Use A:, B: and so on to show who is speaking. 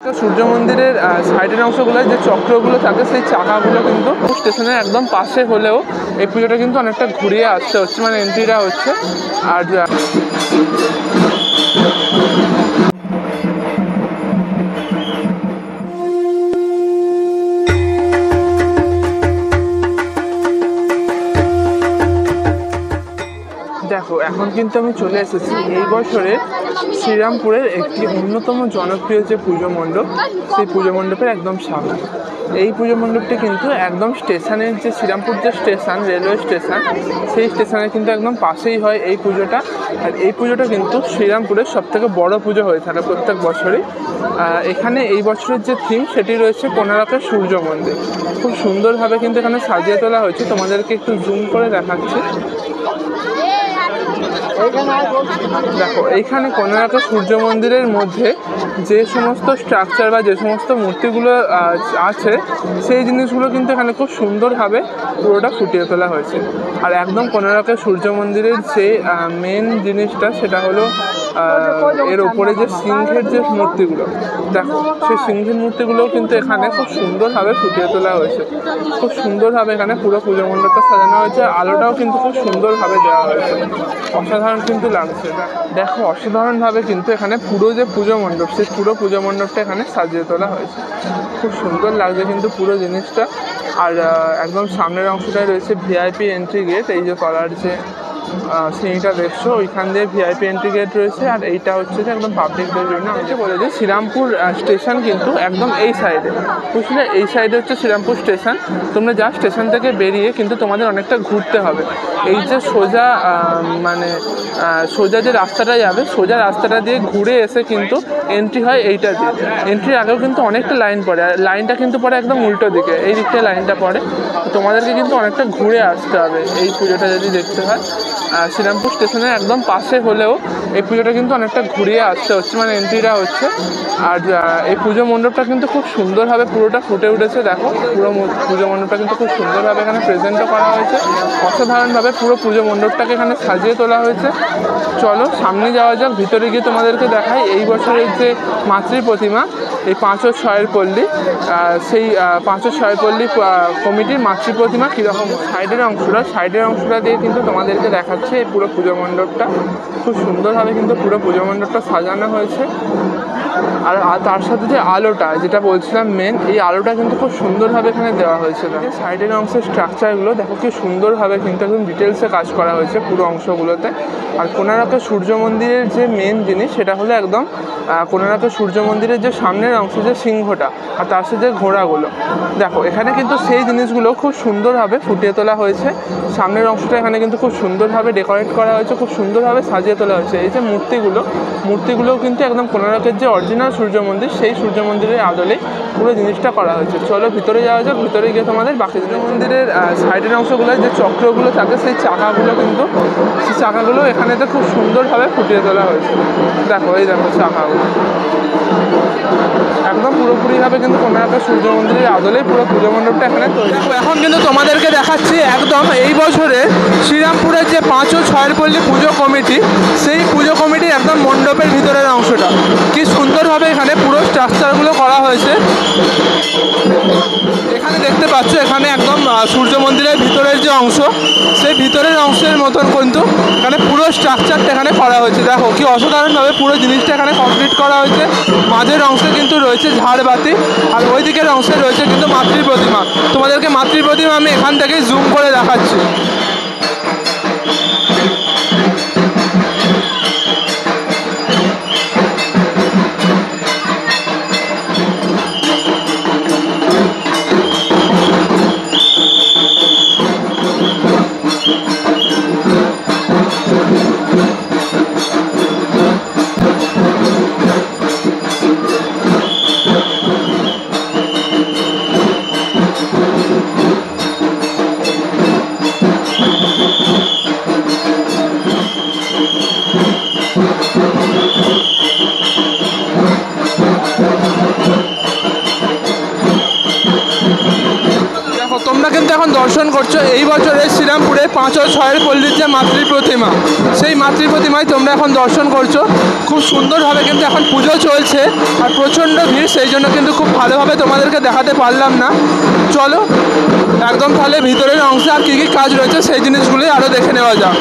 A: সূর্য মন্দিরের সাইডের অংশগুলোয় যে চক্রগুলো থাকে সেই চাকাগুলো কিন্তু স্টেশনের একদম পাশে হলেও এই পুজোটা কিন্তু অনেকটা ঘুরিয়ে আসতে হচ্ছে, মানে এন্ট্রিটা হচ্ছে। আর দেখো এখন কিন্তু আমি চলে এসেছি এই বছরে শ্রীরামপুরের একটি অন্যতম জনপ্রিয় যে পুজো মণ্ডপ, সেই পুজো মণ্ডপের একদম সামনে। এই পুজো মণ্ডপটি কিন্তু একদম স্টেশনের যে শ্রীরামপুর যে স্টেশন, রেলওয়ে স্টেশন, সেই স্টেশনের কিন্তু একদম পাশেই হয় এই পুজোটা। আর এই পুজোটা কিন্তু শ্রীরামপুরের সবথেকে বড় পুজো হয়ে থাকে প্রত্যেক বছরই। এখানে এই বছরের যে থিম সেটি রয়েছে কোণারকের সূর্য মন্দির। খুব সুন্দরভাবে কিন্তু এখানে সাজিয়ে তোলা হয়েছে, তোমাদেরকে একটু জুম করে দেখাচ্ছি। দেখো এইখানে কোণারকের সূর্য মন্দিরের মধ্যে যে সমস্ত স্ট্রাকচার বা যে সমস্ত মূর্তিগুলো আছে সেই জিনিসগুলো কিন্তু এখানে খুব সুন্দরভাবে পুরোটা ফুটিয়ে তোলা হয়েছে। আর একদম কোণারকের সূর্য মন্দিরের যে মেন জিনিসটা সেটা হলো এর ওপরে যে সিংহের যে মূর্তিগুলো, দেখো সেই সিংহের মূর্তিগুলোও কিন্তু এখানে খুব সুন্দরভাবে ফুটিয়ে তোলা হয়েছে। খুব সুন্দরভাবে এখানে পুরো পুজো মণ্ডপটা সাজানো হয়েছে, আলোটাও কিন্তু খুব সুন্দরভাবে দেওয়া হয়েছে, অসাধারণ কিন্তু লাগছে। দেখো অসাধারণভাবে কিন্তু এখানে পুরো যে পুজো মণ্ডপ সেই পুরো পুজো মণ্ডপটা এখানে সাজিয়ে তোলা হয়েছে, খুব সুন্দর লাগছে কিন্তু পুরো জিনিসটা। আর একদম সামনের অংশটায় রয়েছে ভিআইপি এন্ট্রি গেট, এই যে তলার যে সিঁড়িটা দেখছো ওইখান দিয়ে ভিআইপি এন্ট্রি গেট রয়েছে। আর এইটা হচ্ছে যে একদম পাবলিকদের জন্য। আমি বলে দিই শ্রীরামপুর স্টেশন কিন্তু একদম এই সাইডে, বুঝলে এই সাইডে হচ্ছে শ্রীরামপুর স্টেশন। তোমরা যা স্টেশন থেকে বেরিয়ে কিন্তু তোমাদের অনেকটা ঘুরতে হবে। এই যে সোজা মানে সোজা যে রাস্তাটা যাবে, সোজা রাস্তাটা দিয়ে ঘুরে এসে কিন্তু এন্ট্রি হয় এইটা দিয়ে। এন্ট্রির আগেও কিন্তু অনেকটা লাইন পড়ে, আর লাইনটা কিন্তু পড়ে একদম উল্টো দিকে, এই দিকটায় লাইনটা পড়ে। তোমাদেরকে কিন্তু অনেকটা ঘুরে আসতে হবে এই পুজোটা যদি দেখতে হয়। শ্রীরামপুর স্টেশনের একদম পাশে হলেও এই পুজোটা কিন্তু অনেকটা ঘুরিয়ে আসতে হচ্ছে, মানে এন্ট্রিটা হচ্ছে। আর এই পুজো মণ্ডপটা কিন্তু খুব সুন্দরভাবে পুরোটা ফুটে উঠেছে। দেখো পুরো পুজো মণ্ডপটা কিন্তু খুব সুন্দরভাবে এখানে প্রেজেন্টও করা হয়েছে, অসাধারণভাবে পুরো পুজো মণ্ডপটাকে এখানে সাজিয়ে তোলা হয়েছে। চলো সামনে যাওয়া যাক, ভিতরে গিয়ে তোমাদেরকে দেখাই এই বছরের যে মাতৃ প্রতিমা, এই 5 ও 6 পল্লী, সেই 5 ও 6 পল্লী কমিটির মাতৃ প্রতিমা কীরকম। সাইডের অংশটা দিয়ে কিন্তু তোমাদেরকে দেখাচ্ছে এই পুরো পুজো মণ্ডপটা। খুব সুন্দরভাবে কিন্তু পুরো পুজো মণ্ডপটা সাজানো হয়েছে। আর তার সাথে যে আলোটা যেটা বলছিলাম মেন, এই আলোটা কিন্তু খুব সুন্দরভাবে এখানে দেওয়া হয়েছে। সাইডের অংশের স্ট্রাকচারগুলো দেখো কি সুন্দরভাবে কিন্তু একদম ডিটেলসে কাজ করা হয়েছে পুরো অংশগুলোতে। আর কোণারকের সূর্য মন্দিরের যে মেন জিনিস সেটা হলো একদম কোণারকের সূর্য মন্দিরের যে সামনের অংশ যে সিংহটা আর তার সাথে যে ঘোড়াগুলো, দেখো এখানে কিন্তু সেই জিনিসগুলো খুব সুন্দরভাবে ফুটিয়ে তোলা হয়েছে। সামনের অংশটা এখানে কিন্তু খুব সুন্দরভাবে ডেকোরেট করা হয়েছে, খুব সুন্দরভাবে সাজিয়ে তোলা হয়েছে। এই যে মূর্তিগুলোও কিন্তু একদম কোণারকের যে অরিজিনাল সূর্য মন্দির সেই সূর্য মন্দিরের আদলে পুরো জিনিসটা করা হয়েছে। চলো ভিতরে যাওয়া যাক, ভিতরে গিয়ে তোমাদের বাকি সূর্য মন্দিরের সাইডের অংশগুলোয় যে চক্রগুলো থাকে সেই চাকাগুলো এখানেতে খুব সুন্দরভাবে ফুটিয়ে তোলা হয়েছে। দেখো এই দেখো চাকাগুলো একদম পুরোপুরিভাবে কিন্তু কোণারকের সূর্য মন্দিরের আদলেই পুরো পুজো মণ্ডপটা এখানে তৈরি। এখন কিন্তু তোমাদেরকে দেখাচ্ছি একদম এই বছরে শ্রীরামপুরের যে 5 ও 6 পল্লী পুজো কমিটি, সেই পুজো কমিটির একদম মণ্ডপের ভিতরের অংশটা কি সুন্দরভাবে এখানে পুরো স্ট্রাকচারগুলো করা হয়েছে। এখানে দেখতে পাচ্ছ এখানে একদম সূর্য মন্দিরের ভিতরের যে অংশ, সেই ভিতরের অংশের মতন কিন্তু এখানে পুরো স্ট্রাকচারটা এখানে করা হয়েছে। দেখো কি অসাধারণভাবে পুরো জিনিসটা এখানে কমপ্লিট করা হয়েছে। মাঝের অংশে কিন্তু রয়েছে ঝাড়বাতি, আর ওই দিকের অংশে রয়েছে কিন্তু মাতৃ প্রতিমা। তোমাদেরকে মাতৃ প্রতিমা আমি এখান থেকেই জুম করে দেখাচ্ছি। কিন্তু এখন দর্শন করছো এই বছরের শ্রীরামপুরে 5 ও 6 পল্লীর যে মাতৃ প্রতিমা, সেই মাতৃ প্রতিমায় তোমরা এখন দর্শন করছো। খুব সুন্দরভাবে কিন্তু এখন পুজো চলছে আর প্রচণ্ড ভিড়, সেই জন্য কিন্তু খুব ভালোভাবে তোমাদেরকে দেখাতে পারলাম না। চলো একদম তাহলে ভিতরের অংশে আর কী কী কাজ রয়েছে সেই জিনিসগুলোই আরও দেখে নেওয়া যাক।